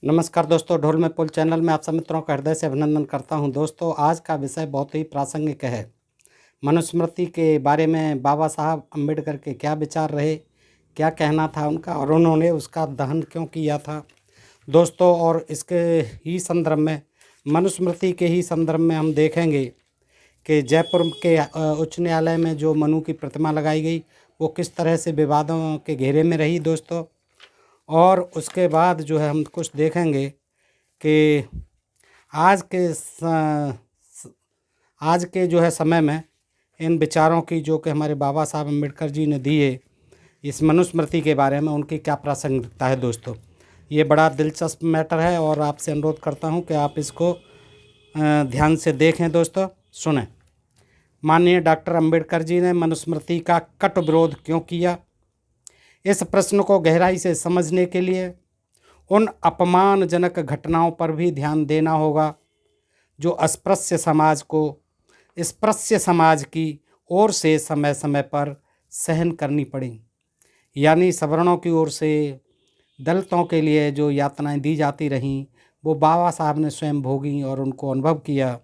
नमस्कार दोस्तों, ढोल में पुल चैनल में आप सब मित्रों का हृदय से अभिनंदन करता हूं। दोस्तों, आज का विषय बहुत ही प्रासंगिक है। मनुस्मृति के बारे में बाबा साहब अम्बेडकर के क्या विचार रहे, क्या कहना था उनका और उन्होंने उसका दहन क्यों किया था दोस्तों। और इसके ही संदर्भ में, मनुस्मृति के ही संदर्भ में हम देखेंगे कि जयपुर के उच्च न्यायालय में जो मनु की प्रतिमा लगाई गई वो किस तरह से विवादों के घेरे में रही दोस्तों। और उसके बाद जो है हम कुछ देखेंगे कि आज के जो है समय में इन विचारों की जो कि हमारे बाबा साहब अम्बेडकर जी ने दिए इस मनुस्मृति के बारे में, उनकी क्या प्रासंगिकता है दोस्तों। ये बड़ा दिलचस्प मैटर है और आपसे अनुरोध करता हूं कि आप इसको ध्यान से देखें दोस्तों, सुनें। माननीय डॉक्टर अम्बेडकर जी ने मनुस्मृति का कट विरोध क्यों किया, इस प्रश्न को गहराई से समझने के लिए उन अपमानजनक घटनाओं पर भी ध्यान देना होगा जो अस्पृश्य समाज को स्पृश्य समाज की ओर से समय समय पर सहन करनी पड़ी। यानी सवर्णों की ओर से दलितों के लिए जो यातनाएं दी जाती रहीं वो बाबा साहब ने स्वयं भोगी और उनको अनुभव किया।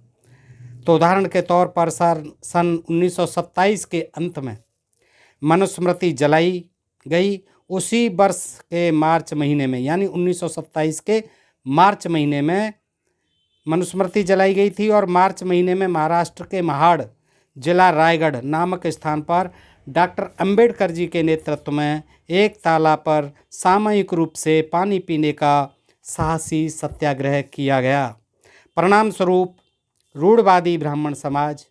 तो उदाहरण के तौर पर सन 1927 के अंत में मनुस्मृति जलाई गई। उसी वर्ष के मार्च महीने में, यानी 1927 के मार्च महीने में मनुस्मृति जलाई गई थी। और मार्च महीने में महाराष्ट्र के महाड़, जिला रायगढ़ नामक स्थान पर डॉक्टर अंबेडकर जी के नेतृत्व में एक तालाब पर सामूहिक रूप से पानी पीने का साहसी सत्याग्रह किया गया। परिणाम स्वरूप रूढ़वादी ब्राह्मण समाज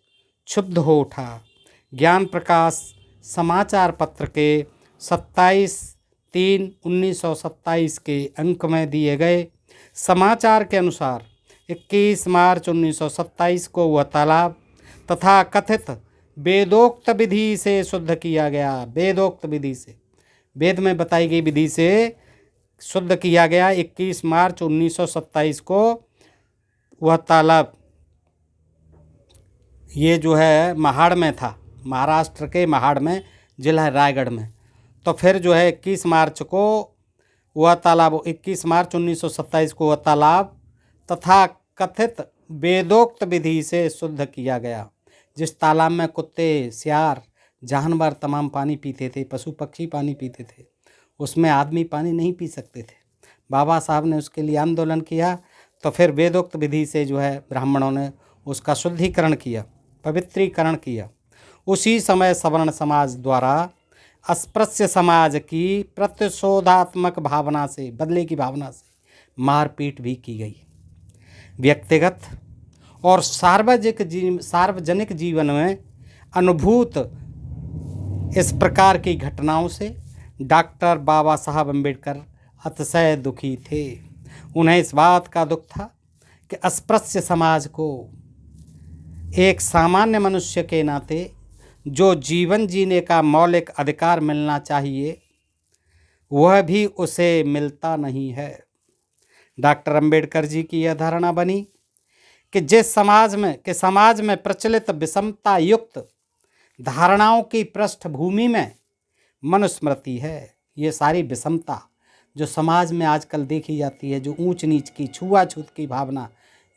क्षुब्ध हो उठा। ज्ञान प्रकाश समाचार पत्र के 27/3/1927 के अंक में दिए गए समाचार के अनुसार 21 मार्च 1927 को वह तालाब तथा कथित वेदोक्त विधि से शुद्ध किया गया। वेदोक्त विधि से, वेद में बताई गई विधि से शुद्ध किया गया। 21 मार्च 1927 को वह तालाब, ये जो है महाड़ में था, महाराष्ट्र के महाड़ में, जिला रायगढ़ में। तो फिर जो है 21 मार्च को वह तालाब, 21 मार्च 1927 को वह तालाब तथा कथित वेदोक्त विधि से शुद्ध किया गया। जिस तालाब में कुत्ते, सियार, जानवर तमाम पानी पीते थे, पशु पक्षी पानी पीते थे, उसमें आदमी पानी नहीं पी सकते थे। बाबा साहब ने उसके लिए आंदोलन किया। तो फिर वेदोक्त विधि से जो है ब्राह्मणों ने उसका शुद्धिकरण किया, पवित्रीकरण किया। उसी समय सवर्ण समाज द्वारा अस्पृश्य समाज की प्रतिशोधात्मक भावना से, बदले की भावना से मारपीट भी की गई। व्यक्तिगत और सार्वजनिक जीवन में अनुभूत इस प्रकार की घटनाओं से डॉक्टर बाबा साहब अम्बेडकर अतिशय दुखी थे। उन्हें इस बात का दुख था कि अस्पृश्य समाज को एक सामान्य मनुष्य के नाते जो जीवन जीने का मौलिक अधिकार मिलना चाहिए वह भी उसे मिलता नहीं है। डॉक्टर अंबेडकर जी की यह धारणा बनी कि जिस समाज में प्रचलित विषमता युक्त धारणाओं की पृष्ठभूमि में मनुस्मृति है। ये सारी विषमता जो समाज में आजकल देखी जाती है, जो ऊंच नीच की, छुआछूत की भावना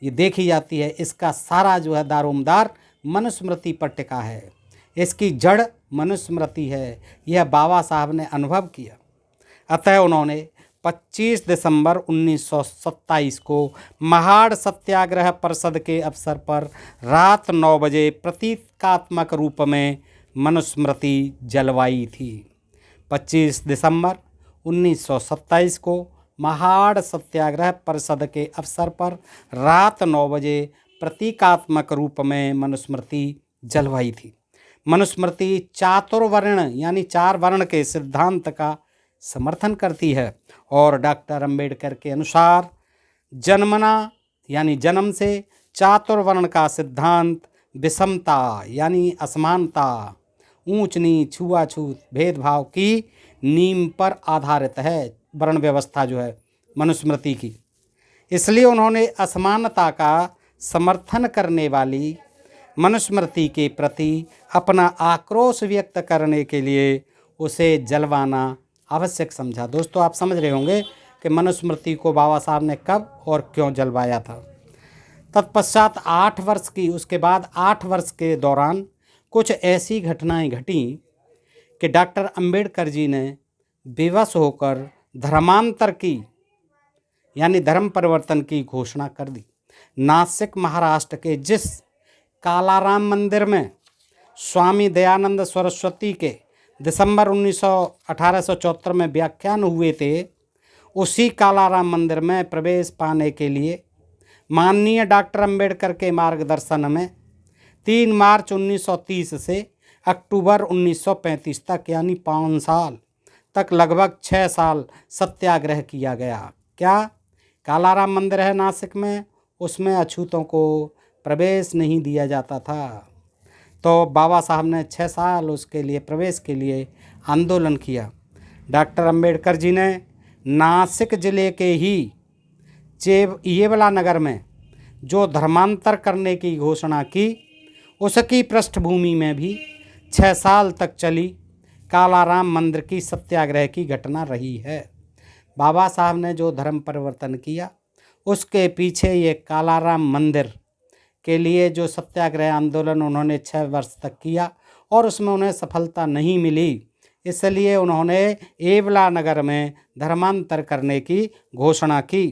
ये देखी जाती है, इसका सारा जो है दारोमदार मनुस्मृति पर टिका है। इसकी जड़ मनुस्मृति है। यह बाबा साहब ने अनुभव किया। अतः उन्होंने 25 दिसंबर 1927 को महाड़ सत्याग्रह परिषद के अवसर पर रात 9 बजे प्रतीकात्मक रूप में मनुस्मृति जलवाई थी। 25 दिसंबर 1927 को महाड़ सत्याग्रह परिषद के अवसर पर रात 9 बजे प्रतीकात्मक रूप में मनुस्मृति जलवाई थी। मनुस्मृति चातुर्वर्ण यानी 4 वर्ण के सिद्धांत का समर्थन करती है और डॉक्टर अंबेडकर के अनुसार जन्मना यानी जन्म से चातुर्वर्ण का सिद्धांत विषमता यानी असमानता, ऊंच नीच, छुआछूत, भेदभाव की नींव पर आधारित है। वर्ण व्यवस्था जो है मनुस्मृति की, इसलिए उन्होंने असमानता का समर्थन करने वाली मनुस्मृति के प्रति अपना आक्रोश व्यक्त करने के लिए उसे जलवाना आवश्यक समझा। दोस्तों, आप समझ रहे होंगे कि मनुस्मृति को बाबा साहब ने कब और क्यों जलवाया था। तत्पश्चात 8 वर्ष की, उसके बाद 8 वर्ष के दौरान कुछ ऐसी घटनाएं घटी कि डॉक्टर अंबेडकर जी ने विवश होकर धर्मांतर की यानी धर्म परिवर्तन की घोषणा कर दी। नासिक महाराष्ट्र के जिस कालाराम मंदिर में स्वामी दयानंद सरस्वती के दिसंबर 1874 में व्याख्यान हुए थे, उसी कालाराम मंदिर में प्रवेश पाने के लिए माननीय डॉक्टर अंबेडकर के मार्गदर्शन में 3 मार्च 1930 से अक्टूबर 1935 तक यानी 5 साल तक लगभग 6 साल सत्याग्रह किया गया। क्या? कालाराम मंदिर है नासिक में, उसमें अछूतों को प्रवेश नहीं दिया जाता था। तो बाबा साहब ने 6 साल उसके लिए, प्रवेश के लिए आंदोलन किया। डॉक्टर अंबेडकर जी ने नासिक ज़िले के ही येवला नगर में जो धर्मांतर करने की घोषणा की, उसकी पृष्ठभूमि में भी 6 साल तक चली कालाराम मंदिर की सत्याग्रह की घटना रही है। बाबा साहब ने जो धर्म परिवर्तन किया, उसके पीछे ये कालाराम मंदिर के लिए जो सत्याग्रह आंदोलन उन्होंने 6 वर्ष तक किया और उसमें उन्हें सफलता नहीं मिली, इसलिए उन्होंने येवला नगर में धर्मांतर करने की घोषणा की।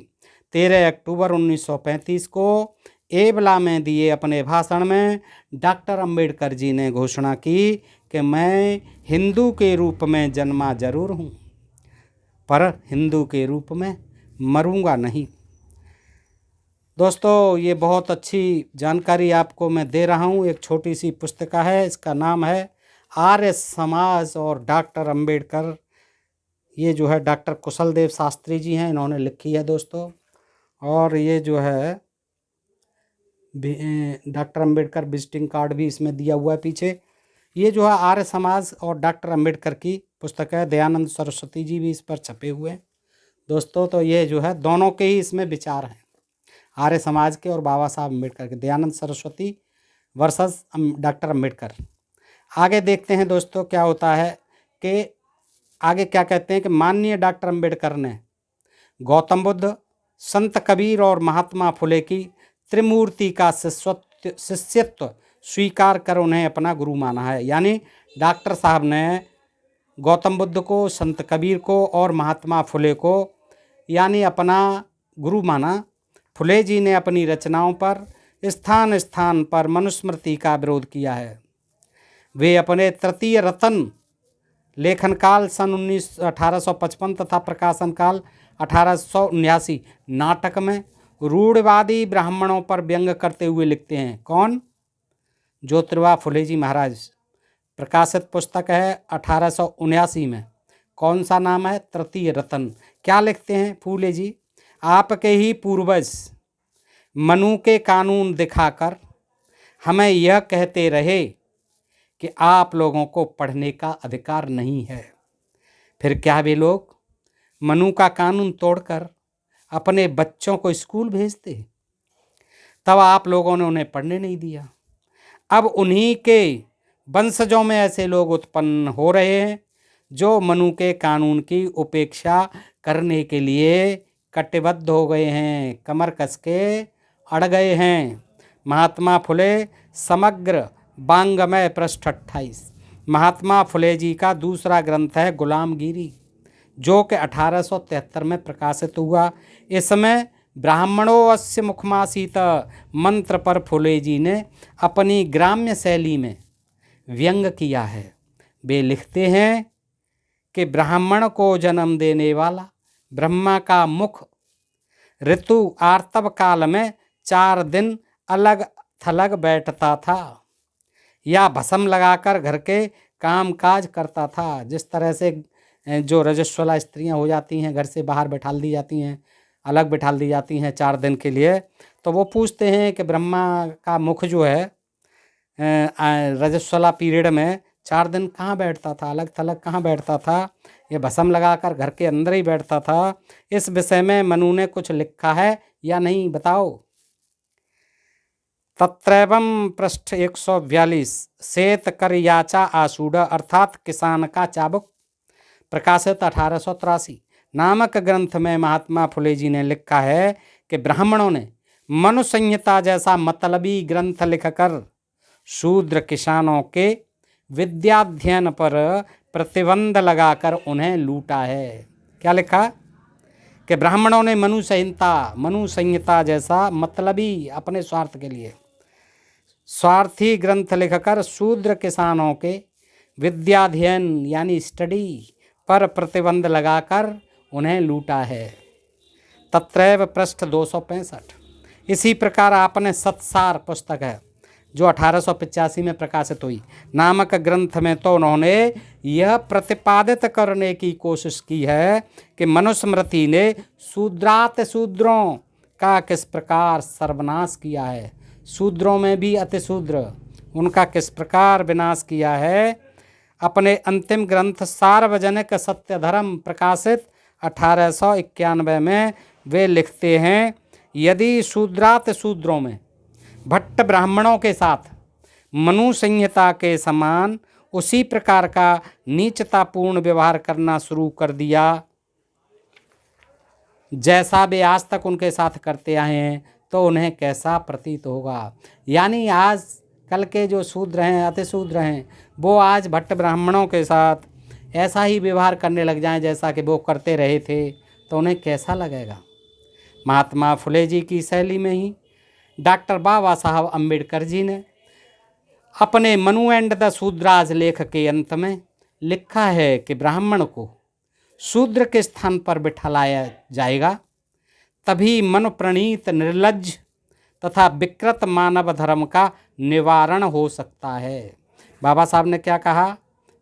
13 अक्टूबर 1935 को येवला में दिए अपने भाषण में डॉक्टर अंबेडकर जी ने घोषणा की कि मैं हिंदू के रूप में जन्मा जरूर हूँ, पर हिंदू के रूप में मरूंगा नहीं। दोस्तों, ये बहुत अच्छी जानकारी आपको मैं दे रहा हूँ। एक छोटी सी पुस्तिका है, इसका नाम है आर्य समाज और डॉक्टर अंबेडकर। ये जो है डॉक्टर कुशल देव शास्त्री जी हैं, इन्होंने लिखी है दोस्तों। और ये जो है डॉक्टर अंबेडकर विजिटिंग कार्ड भी इसमें दिया हुआ है पीछे। ये जो है आर्य समाज और डॉक्टर अंबेडकर की पुस्तक है, दयानंद सरस्वती जी भी इस पर छपे हुए हैं दोस्तों। तो ये जो है दोनों के ही इसमें विचार हैं, आर्य समाज के और बाबा साहब अंबेडकर के, दयानंद सरस्वती वर्सेस डॉक्टर अंबेडकर। आगे देखते हैं दोस्तों क्या होता है कि आगे क्या कहते हैं कि माननीय डॉक्टर अंबेडकर ने गौतम बुद्ध, संत कबीर और महात्मा फुले की त्रिमूर्ति का शिष्यत्व स्वीकार कर उन्हें अपना गुरु माना है। यानी डॉक्टर साहब ने गौतम बुद्ध को, संत कबीर को और महात्मा फुले को यानी अपना गुरु माना। फुले जी ने अपनी रचनाओं पर स्थान स्थान पर मनुस्मृति का विरोध किया है। वे अपने तृतीय रतन लेखन काल सन 1855 तथा प्रकाशन काल 1879 नाटक में रूढ़वादी ब्राह्मणों पर व्यंग करते हुए लिखते हैं। कौन? ज्योतिबा फुले जी महाराज। प्रकाशित पुस्तक है 1879 में। कौन सा नाम है? तृतीय रतन। क्या लिखते हैं फूले जी? आपके ही पूर्वज मनु के कानून दिखाकर हमें यह कहते रहे कि आप लोगों को पढ़ने का अधिकार नहीं है। फिर क्या वे लोग मनु का कानून तोड़कर अपने बच्चों को स्कूल भेजते? तब आप लोगों ने उन्हें पढ़ने नहीं दिया। अब उन्हीं के वंशजों में ऐसे लोग उत्पन्न हो रहे हैं जो मनु के कानून की उपेक्षा करने के लिए कटिबद्ध हो गए हैं, कमर कस के अड़ गए हैं। महात्मा फुले समग्र वांग्मय पृष्ठ 28। महात्मा फुले जी का दूसरा ग्रंथ है गुलामगिरी, जो कि 1873 में प्रकाशित हुआ। इसमें ब्राह्मणोऽस्य मुखमासीत मंत्र पर फुले जी ने अपनी ग्राम्य शैली में व्यंग किया है। वे लिखते हैं कि ब्राह्मण को जन्म देने वाला ब्रह्मा का मुख ऋतु आर्तव काल में 4 दिन अलग थलग बैठता था या भस्म लगाकर घर के काम काज करता था। जिस तरह से जो रजस्वला स्त्रियां हो जाती हैं, घर से बाहर बैठाल दी जाती हैं, अलग बैठाल दी जाती हैं 4 दिन के लिए, तो वो पूछते हैं कि ब्रह्मा का मुख जो है रजस्वला पीरियड में 4 दिन कहाँ बैठता था, अलग थलग कहाँ बैठता था? ये भस्म लगाकर घर के अंदर ही बैठता था। इस विषय में मनु ने कुछ लिखा है या नहीं, बताओ? तत्रैवं पृष्ठ 142 श्वेत कर याचा आसूढ़ अर्थात किसान का चाबुक, प्रकाशित 1883। नामक ग्रंथ में महात्मा फुले जी ने लिखा है कि ब्राह्मणों ने मनु संहिता जैसा मतलबी ग्रंथ लिखकर शूद्र किसानों के विद्याध्ययन पर प्रतिबंध लगाकर उन्हें लूटा है। क्या लिखा कि ब्राह्मणों ने मनु संहिता जैसा मतलबी अपने स्वार्थ के लिए स्वार्थी ग्रंथ लिखकर शूद्र किसानों के विद्याध्ययन यानी स्टडी पर प्रतिबंध लगाकर उन्हें लूटा है। तत्रैव पृष्ठ 265। इसी प्रकार आपने सत्सार पुस्तक है जो 1885 में प्रकाशित हुई नामक ग्रंथ में तो उन्होंने यह प्रतिपादित करने की कोशिश की है कि मनुस्मृति ने शूद्रात शूद्रों का किस प्रकार सर्वनाश किया है, शूद्रों में भी अतिशूद्र उनका किस प्रकार विनाश किया है। अपने अंतिम ग्रंथ सार्वजनिक सत्य धर्म प्रकाशित 1891 में वे लिखते हैं, यदि शूद्रात शूद्रों में भट्ट ब्राह्मणों के साथ मनु संहिता के समान उसी प्रकार का नीचतापूर्ण व्यवहार करना शुरू कर दिया जैसा वे आज तक उनके साथ करते आए हैं, तो उन्हें कैसा प्रतीत होगा। यानी आज कल के जो शूद्र हैं, अतिशूद्र हैं, वो आज भट्ट ब्राह्मणों के साथ ऐसा ही व्यवहार करने लग जाएं जैसा कि वो करते रहे थे, तो उन्हें कैसा लगेगा। महात्मा फुले जी की शैली में ही डॉक्टर बाबा साहब अम्बेडकर जी ने अपने मनु एंड द शूद्राज लेख के अंत में लिखा है कि ब्राह्मण को शूद्र के स्थान पर बिठाया जाएगा, तभी मनु प्रणीत निर्लज्ज तथा विकृत मानव धर्म का निवारण हो सकता है। बाबा साहब ने क्या कहा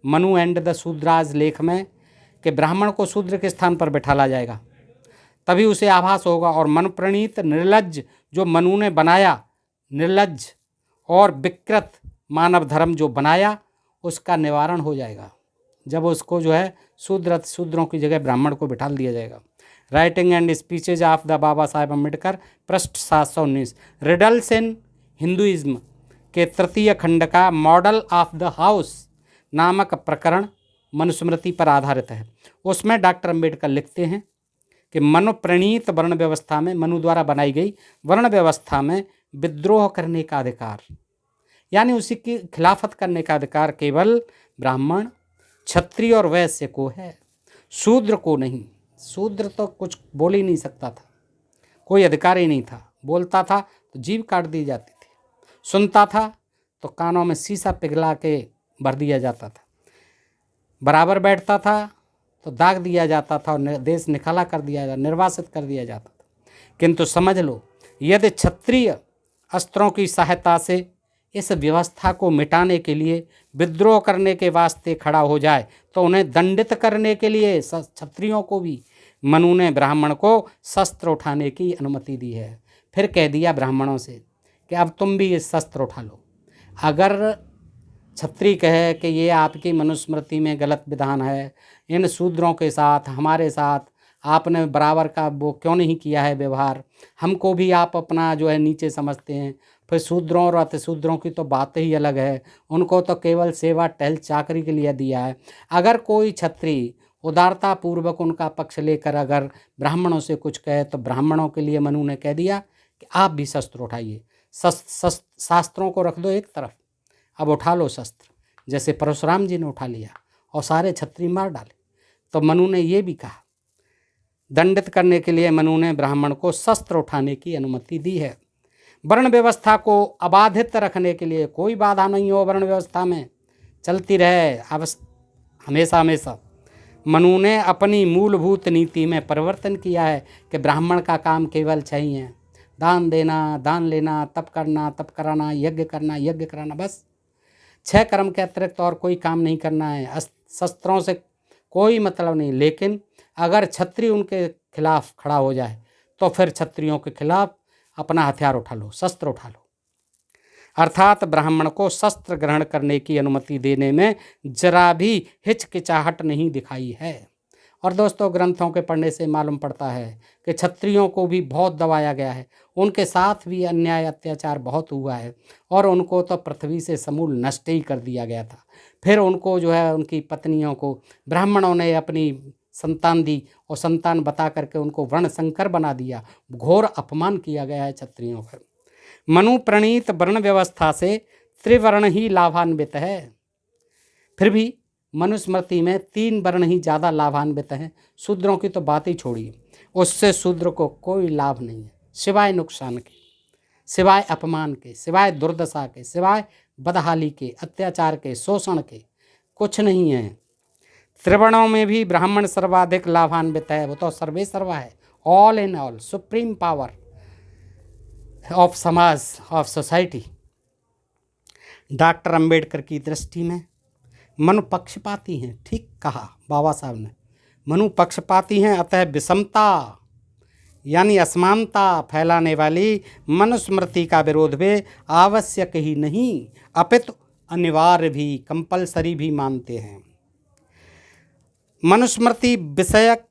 मनु एंड द शूद्राज लेख में कि ब्राह्मण को शूद्र के स्थान पर बिठाला जाएगा, तभी उसे आभास होगा, और मनु प्रणीत निर्लज्ज जो मनु ने बनाया निर्लज्ज और विकृत मानव धर्म जो बनाया उसका निवारण हो जाएगा जब उसको जो है शूद्रों की जगह ब्राह्मण को बिठा दिया जाएगा। Writing and speeches of the Baba Saheb Ambedkar पृष्ठ 719। रिडल्स इन हिंदुइज्म के तृतीय खंड का मॉडल ऑफ द हाउस नामक प्रकरण मनुस्मृति पर आधारित है। उसमें डॉक्टर अम्बेडकर लिखते हैं कि मनु प्रणीत वर्ण व्यवस्था में, मनु द्वारा बनाई गई वर्ण व्यवस्था में विद्रोह करने का अधिकार यानी उसी की खिलाफत करने का अधिकार केवल ब्राह्मण, क्षत्रिय और वैश्य को है, शूद्र को नहीं। शूद्र तो कुछ बोल ही नहीं सकता था, कोई अधिकार ही नहीं था। बोलता था तो जीभ काट दी जाती थी, सुनता था तो कानों में शीशा पिघला के भर दिया जाता था, बराबर बैठता था तो दाग दिया जाता था और देश निकाला कर दिया जाता, निर्वासित कर दिया जाता था। किंतु समझ लो, यदि क्षत्रिय अस्त्रों की सहायता से इस व्यवस्था को मिटाने के लिए विद्रोह करने के वास्ते खड़ा हो जाए तो उन्हें दंडित करने के लिए क्षत्रियों को भी मनु ने ब्राह्मण को शस्त्र उठाने की अनुमति दी है। फिर कह दिया ब्राह्मणों से कि अब तुम भी ये शस्त्र उठा लो। अगर क्षत्रिय कहे कि ये आपकी मनुस्मृति में गलत विधान है, इन शूद्रों के साथ हमारे साथ आपने बराबर का वो क्यों नहीं किया है व्यवहार, हमको भी आप अपना जो है नीचे समझते हैं, फिर शूद्रों और अतिशूद्रों की तो बात ही अलग है, उनको तो केवल सेवा टहल चाकरी के लिए दिया है। अगर कोई क्षत्रिय उदारता पूर्वक उनका पक्ष लेकर अगर ब्राह्मणों से कुछ कहे तो ब्राह्मणों के लिए मनु ने कह दिया कि आप भी शस्त्र उठाइए, शास्त्रों को रख दो एक तरफ, अब उठा लो शस्त्र, जैसे परशुराम जी ने उठा लिया और सारे क्षत्रिय मार डाले। तो मनु ने ये भी कहा, दंडित करने के लिए मनु ने ब्राह्मण को शस्त्र उठाने की अनुमति दी है। वर्ण व्यवस्था को अबाधित रखने के लिए कोई बाधा नहीं हो, वर्ण व्यवस्था में चलती रहे हमेशा हमेशा। मनु ने अपनी मूलभूत नीति में परिवर्तन किया है कि ब्राह्मण का काम केवल 6 ही है, दान देना, दान लेना, तप करना, तप कराना, यज्ञ करना, यज्ञ कराना, बस 6 कर्म के अतिरिक्त और कोई काम नहीं करना है। शस्त्रों से कोई मतलब नहीं। लेकिन अगर क्षत्रिय उनके खिलाफ खड़ा हो जाए तो फिर क्षत्रियों के खिलाफ अपना हथियार उठा लो, शस्त्र उठा लो। अर्थात ब्राह्मण को शस्त्र ग्रहण करने की अनुमति देने में जरा भी हिचकिचाहट नहीं दिखाई है। और दोस्तों, ग्रंथों के पढ़ने से मालूम पड़ता है कि क्षत्रियों को भी बहुत दबाया गया है, उनके साथ भी अन्याय अत्याचार बहुत हुआ है और उनको तो पृथ्वी से समूल नष्ट ही कर दिया गया था। फिर उनको जो है उनकी पत्नियों को ब्राह्मणों ने अपनी संतान दी और संतान बता करके उनको वर्ण संकर बना दिया। घोर अपमान किया गया है क्षत्रियों पर। मनु प्रणीत वर्ण व्यवस्था से त्रिवर्ण ही लाभान्वित है। फिर भी मनुस्मृति में 3 वर्ण ही ज़्यादा लाभान्वित हैं। शूद्रों की तो बात ही छोड़िए, उससे शूद्र को कोई लाभ नहीं है, सिवाय नुकसान के, सिवाय अपमान के, सिवाय दुर्दशा के, सिवाय बदहाली के, अत्याचार के, शोषण के, कुछ नहीं है। त्रिवर्णों में भी ब्राह्मण सर्वाधिक लाभान्वित है। वो तो सर्वे सर्वा है, all in all, supreme power of समाज, ऑफ सोसाइटी। डॉक्टर अंबेडकर की दृष्टि में मनु पक्षपाती हैं। ठीक कहा बाबा साहब ने, मनु पक्षपाती हैं, अतः विषमता यानी असमानता फैलाने वाली मनुस्मृति का विरोध वे आवश्यक ही नहीं अपितु अनिवार्य भी, कंपलसरी भी मानते हैं। मनुस्मृति विषयक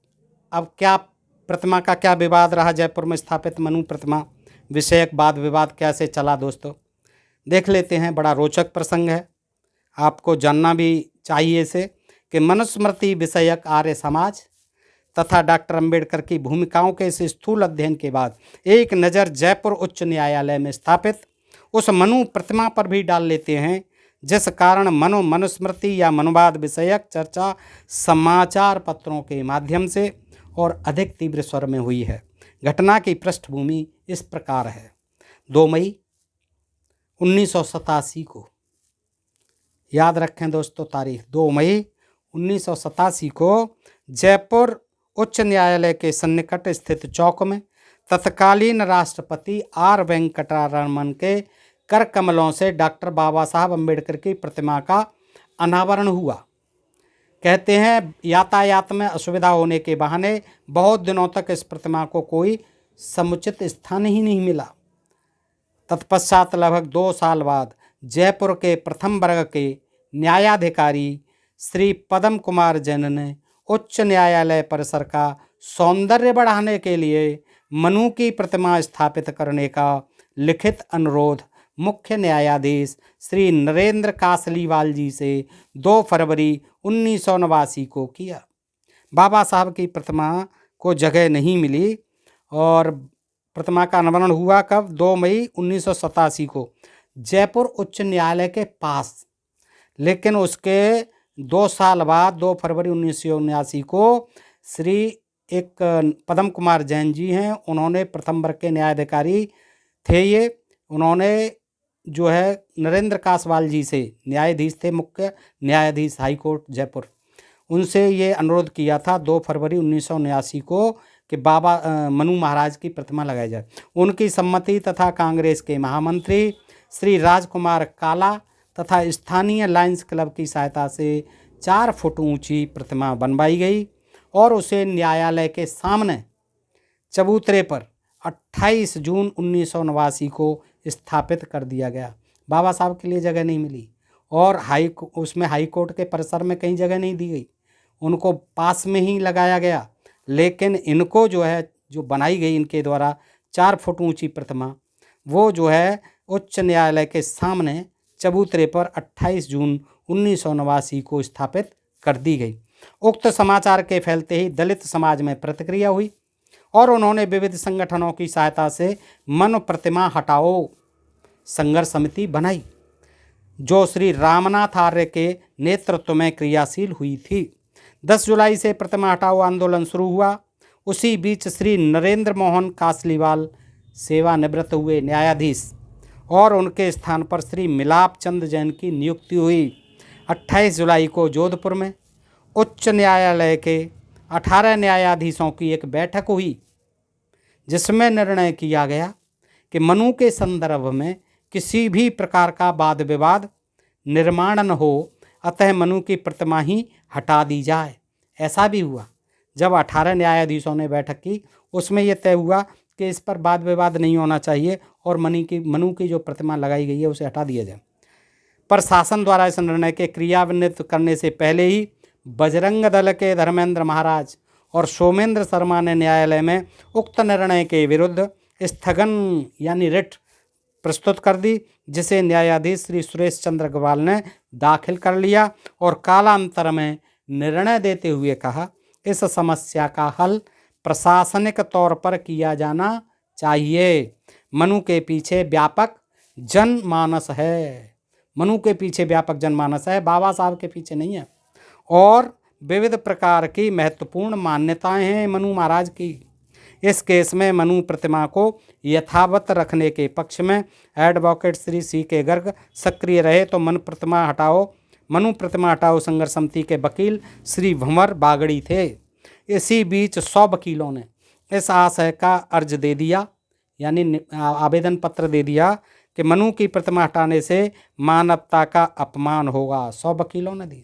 अब क्या प्रतिमा का क्या विवाद रहा? जयपुर में स्थापित मनु प्रतिमा विषयक वाद विवाद कैसे चला दोस्तों, देख लेते हैं। बड़ा रोचक प्रसंग है, आपको जानना भी चाहिए इसे कि मनुस्मृति विषयक आर्य समाज तथा डॉक्टर अंबेडकर की भूमिकाओं के इस स्थूल अध्ययन के बाद एक नज़र जयपुर उच्च न्यायालय में स्थापित उस मनु प्रतिमा पर भी डाल लेते हैं, जिस कारण मनुस्मृति या मनुवाद विषयक चर्चा समाचार पत्रों के माध्यम से और अधिक तीव्र स्वर में हुई है। घटना की पृष्ठभूमि इस प्रकार है। 2 मई 1987 को, याद रखें दोस्तों तारीख, 2 मई 1987 को जयपुर उच्च न्यायालय के सन्निकट स्थित चौक में तत्कालीन राष्ट्रपति आर वेंकटरामन के कर कमलों से डॉक्टर बाबा साहब अम्बेडकर की प्रतिमा का अनावरण हुआ। कहते हैं यातायात में असुविधा होने के बहाने बहुत दिनों तक इस प्रतिमा को कोई समुचित स्थान ही नहीं मिला। तत्पश्चात लगभग 2 साल बाद जयपुर के प्रथम वर्ग के न्यायाधिकारी श्री पदम कुमार जैन ने उच्च न्यायालय परिसर का सौंदर्य बढ़ाने के लिए मनु की प्रतिमा स्थापित करने का लिखित अनुरोध मुख्य न्यायाधीश श्री नरेंद्र कासलीवाल जी से 2 फरवरी 1989 को किया। बाबा साहब की प्रतिमा को जगह नहीं मिली और प्रतिमा का अनावरण हुआ कब? 2 मई 1987 को जयपुर उच्च न्यायालय के पास। लेकिन उसके 2 साल बाद 2 फरवरी 1979 को श्री एक पदम कुमार जैन जी हैं, उन्होंने प्रथम वर्ग के न्यायाधिकारी थे ये, उन्होंने जो है नरेंद्र कासवाल जी से, न्यायाधीश थे, मुख्य न्यायाधीश हाई कोर्ट जयपुर, उनसे ये अनुरोध किया था 2 फरवरी 1979 को कि बाबा मनु महाराज की प्रतिमा लगाई जाए। उनकी सम्मति तथा कांग्रेस के महामंत्री श्री राजकुमार काला तथा स्थानीय लायंस क्लब की सहायता से 4 फुट ऊंची प्रतिमा बनवाई गई और उसे न्यायालय के सामने चबूतरे पर 28 जून 1989 को स्थापित कर दिया गया। बाबा साहब के लिए जगह नहीं मिली और उसमें हाई कोर्ट के परिसर में कहीं जगह नहीं दी गई, उनको पास में ही लगाया गया। लेकिन इनको जो है, जो बनाई गई इनके द्वारा 4 फुट ऊंची प्रतिमा, वो जो है उच्च न्यायालय के सामने चबूतरे पर 28 जून 1989 को स्थापित कर दी गई। उक्त समाचार के फैलते ही दलित समाज में प्रतिक्रिया हुई और उन्होंने विविध संगठनों की सहायता से मनु प्रतिमा हटाओ संघर्ष समिति बनाई, जो श्री रामनाथ आर्य के नेतृत्व में क्रियाशील हुई थी। 10 जुलाई से प्रतिमा हटाओ आंदोलन शुरू हुआ। उसी बीच श्री नरेंद्र मोहन कासलीवाल सेवानिवृत्त हुए न्यायाधीश और उनके स्थान पर श्री मिलाप चंद जैन की नियुक्ति हुई। 28 जुलाई को जोधपुर में उच्च न्यायालय के 18 न्यायाधीशों की एक बैठक हुई, जिसमें निर्णय किया गया कि मनु के संदर्भ में किसी भी प्रकार का वाद विवाद निर्माण न हो, अतः मनु की प्रतिमा ही हटा दी जाए। ऐसा भी हुआ। जब 18 न्यायाधीशों ने बैठक की, उसमें यह तय हुआ कि इस पर वाद विवाद नहीं होना चाहिए और मनु की जो प्रतिमा लगाई गई है उसे हटा दिया जाए। पर शासन द्वारा इस निर्णय के क्रियान्वित करने से पहले ही बजरंग दल के धर्मेंद्र महाराज और सोमेंद्र शर्मा ने न्यायालय में उक्त निर्णय के विरुद्ध स्थगन यानी रिट प्रस्तुत कर दी, जिसे न्यायाधीश श्री सुरेश चंद्र अग्रवाल ने दाखिल कर लिया और कालांतर में निर्णय देते हुए कहा इस समस्या का हल प्रशासनिक तौर पर किया जाना चाहिए। मनु के पीछे व्यापक जनमानस है, मनु के पीछे व्यापक जनमानस है, बाबा साहब के पीछे नहीं है। और विविध प्रकार की महत्वपूर्ण मान्यताएं हैं मनु महाराज की। इस केस में मनु प्रतिमा को यथावत रखने के पक्ष में एडवोकेट श्री सी के गर्ग सक्रिय रहे, तो मनु प्रतिमा हटाओ संघर्ष समिति के वकील श्री भंवर बागड़ी थे। इसी बीच 100 वकीलों ने इस आशय का अर्ज दे दिया, यानी आवेदन पत्र दे दिया कि मनु की प्रतिमा हटाने से मानवता का अपमान होगा। 100 वकीलों ने दी,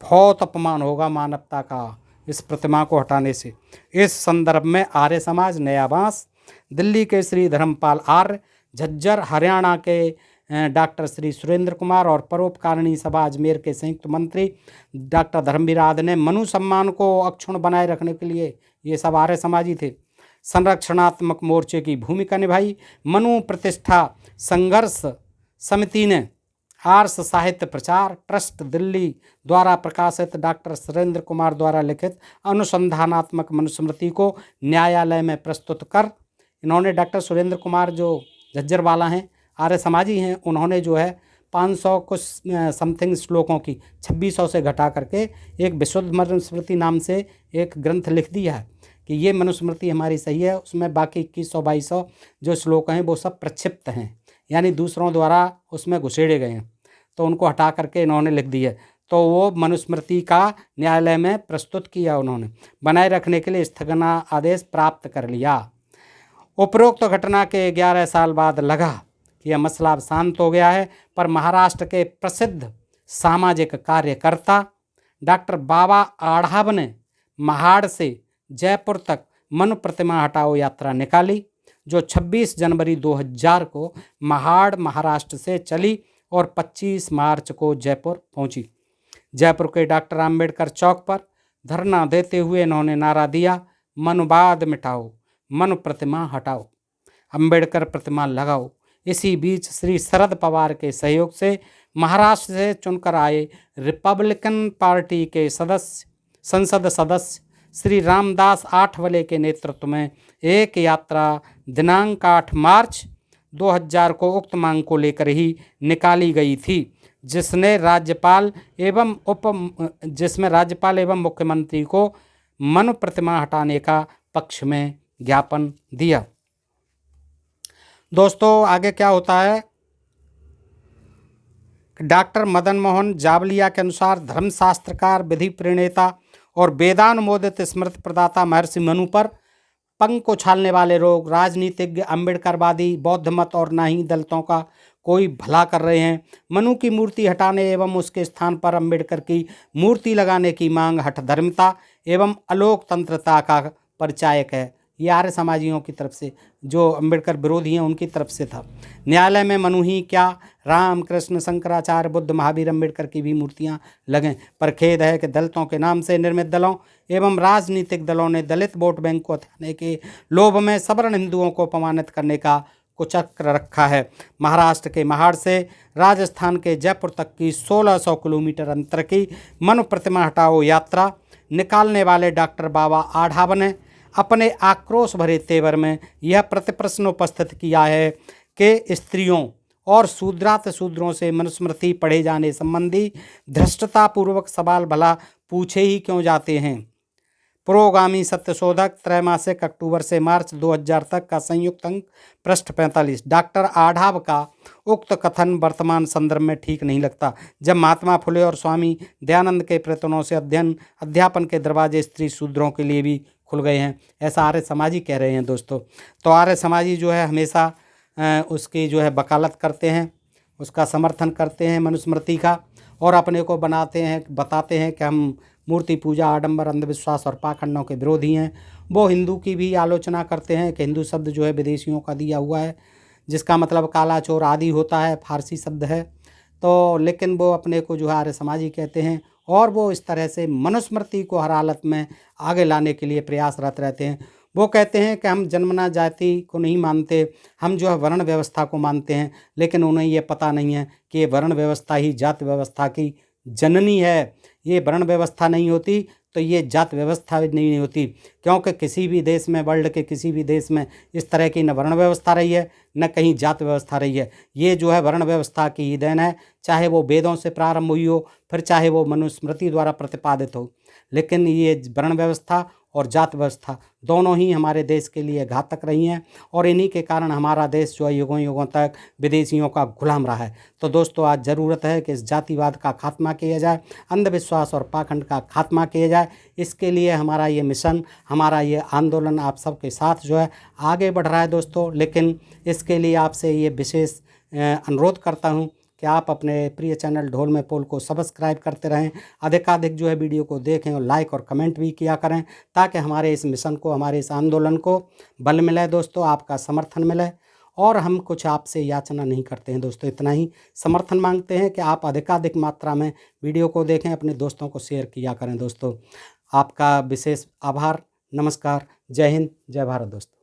बहुत अपमान होगा मानवता का इस प्रतिमा को हटाने से। इस संदर्भ में आर्य समाज, नया बांस, दिल्ली के श्री धर्मपाल आर्य, झज्जर हरियाणा के डॉक्टर श्री सुरेंद्र कुमार और परोपकारिणी सभा अजमेर के संयुक्त मंत्री डॉक्टर धर्मवीर आदि ने मनु सम्मान को अक्षुण्ण बनाए रखने के लिए, ये सब आर्य समाजी थे, संरक्षणात्मक मोर्चे की भूमिका निभाई। मनु प्रतिष्ठा संघर्ष समिति ने आर्ष साहित्य प्रचार ट्रस्ट दिल्ली द्वारा प्रकाशित डॉक्टर सुरेंद्र कुमार द्वारा लिखित अनुसंधानात्मक मनुस्मृति को न्यायालय में प्रस्तुत कर, इन्होंने डॉक्टर सुरेंद्र कुमार जो झज्जर वाला हैं, आर्य समाजी हैं, उन्होंने जो है 500 कुछ समथिंग श्लोकों की 2600 से घटा करके एक विशुद्ध मनुस्मृति नाम से एक ग्रंथ लिख दिया है कि ये मनुस्मृति हमारी सही है। उसमें बाकी 2100-2200 जो श्लोक हैं वो सब प्रक्षिप्त हैं, यानी दूसरों द्वारा उसमें घुसेड़े गए हैं, तो उनको हटा करके इन्होंने लिख दी है। तो वो मनुस्मृति का न्यायालय में प्रस्तुत किया, उन्होंने बनाए रखने के लिए स्थगन आदेश प्राप्त कर लिया। उपरोक्त घटना के 11 साल बाद लगा कि यह मसला अब शांत हो गया है, पर महाराष्ट्र के प्रसिद्ध सामाजिक कार्यकर्ता डॉक्टर बाबा आढ़ाव ने महाड़ से जयपुर तक मनु प्रतिमा हटाओ यात्रा निकाली, जो 26 जनवरी 2000 को महाड़ महाराष्ट्र से चली और 25 मार्च को जयपुर पहुंची। जयपुर के डॉक्टर आम्बेडकर चौक पर धरना देते हुए इन्होंने नारा दिया, मनुवाद मिटाओ, मनु प्रतिमा हटाओ, अम्बेडकर प्रतिमा लगाओ। इसी बीच श्री शरद पवार के सहयोग से महाराष्ट्र से चुनकर आए रिपब्लिकन पार्टी के संसद सदस्य श्री रामदास आठवले के नेतृत्व में एक यात्रा दिनांक 8 मार्च 2000 को उक्त मांग को लेकर ही निकाली गई थी, जिसमें राज्यपाल एवं मुख्यमंत्री को मनु प्रतिमा हटाने का पक्ष में ज्ञापन दिया। दोस्तों आगे क्या होता है, डॉक्टर मदन मोहन जावलिया के अनुसार धर्मशास्त्रकार, विधि प्रणेता और वेदानुमोदित स्मृति प्रदाता महर्षि मनु पर पंख उछालने वाले लोग राजनीतिज्ञ, अम्बेडकरवादी, बौद्ध मत और ना ही दलितों का कोई भला कर रहे हैं। मनु की मूर्ति हटाने एवं उसके स्थान पर अम्बेडकर की मूर्ति लगाने की मांग हठधर्मिता एवं अलोकतंत्रता का परिचायक है। ये आर्य समाजियों की तरफ से, जो अम्बेडकर विरोधी हैं उनकी तरफ से था। न्यायालय में मनु ही क्या, राम, कृष्ण, शंकराचार्य, बुद्ध, महावीर, अम्बेडकर की भी मूर्तियां लगें, पर खेद है कि दलितों के नाम से निर्मित दलों एवं राजनीतिक दलों ने दलित वोट बैंक को हथियाने के लोभ में सवर्ण हिंदुओं को अपमानित करने का कुचक्र रखा है। महाराष्ट्र के महाड़ से राजस्थान के जयपुर तक की 1600 किलोमीटर अंतर की मनु प्रतिमा हटाओ यात्रा निकालने वाले डॉक्टर बाबा आढ़ाव ने अपने आक्रोश भरे तेवर में यह प्रतिप्रश्न उपस्थित किया है कि स्त्रियों और शूद्रों से मनुस्मृति पढ़े जाने संबंधी धृष्टतापूर्वक सवाल भला पूछे ही क्यों जाते हैं। पुरोगामी सत्यशोधक त्रैमासिक अक्टूबर से मार्च 2000 तक का संयुक्त अंक पृष्ठ 45। डॉक्टर आढ़ाव का उक्त कथन वर्तमान संदर्भ में ठीक नहीं लगता, जब महात्मा फुले और स्वामी दयानंद के प्रयत्नों से अध्यापन के दरवाजे स्त्री शूद्रों के लिए भी खुल गए हैं, ऐसा आर्य समाजी कह रहे हैं। दोस्तों तो आर्य समाजी जो है हमेशा उसकी जो है वकालत करते हैं, उसका समर्थन करते हैं मनुस्मृति का, और अपने को बताते हैं कि हम मूर्ति पूजा, आडंबर, अंधविश्वास और पाखंडों के विरोधी हैं। वो हिंदू की भी आलोचना करते हैं कि हिंदू शब्द जो है विदेशियों का दिया हुआ है, जिसका मतलब काला चोर आदि होता है, फारसी शब्द है। तो लेकिन वो अपने को जो है आर्य समाजी कहते हैं, और वो इस तरह से मनुस्मृति को हर हालत में आगे लाने के लिए प्रयासरत रहते हैं। वो कहते हैं कि हम जन्मना जाति को नहीं मानते, हम जो है वर्ण व्यवस्था को मानते हैं, लेकिन उन्हें ये पता नहीं है कि ये वर्ण व्यवस्था ही जाति व्यवस्था की जननी है। ये वर्ण व्यवस्था नहीं होती तो ये जात व्यवस्था भी नहीं होती, क्योंकि किसी भी देश में, वर्ल्ड के किसी भी देश में इस तरह की न वर्ण व्यवस्था रही है न कहीं जात व्यवस्था रही है। ये जो है वर्ण व्यवस्था की ही देन है, चाहे वो वेदों से प्रारंभ हुई हो, फिर चाहे वो मनुस्मृति द्वारा प्रतिपादित हो। लेकिन ये वर्ण व्यवस्था और जात व्यवस्था दोनों ही हमारे देश के लिए घातक रही हैं, और इन्हीं के कारण हमारा देश जो है युगों युगों तक विदेशियों का गुलाम रहा है। तो दोस्तों, आज ज़रूरत है कि इस जातिवाद का खात्मा किया जाए, अंधविश्वास और पाखंड का खात्मा किया जाए। इसके लिए हमारा ये मिशन, हमारा ये आंदोलन आप सबके साथ जो है आगे बढ़ रहा है दोस्तों। लेकिन इसके लिए आपसे ये विशेष अनुरोध करता हूँ कि आप अपने प्रिय चैनल ढोल में पोल को सब्सक्राइब करते रहें, अधिकाधिक जो है वीडियो को देखें और लाइक और कमेंट भी किया करें, ताकि हमारे इस मिशन को, हमारे इस आंदोलन को बल मिले दोस्तों, आपका समर्थन मिले। और हम कुछ आपसे याचना नहीं करते हैं दोस्तों, इतना ही समर्थन मांगते हैं कि आप अधिकाधिक मात्रा में वीडियो को देखें, अपने दोस्तों को शेयर किया करें दोस्तों। आपका विशेष आभार। नमस्कार। जय हिंद, जय भारत दोस्तों।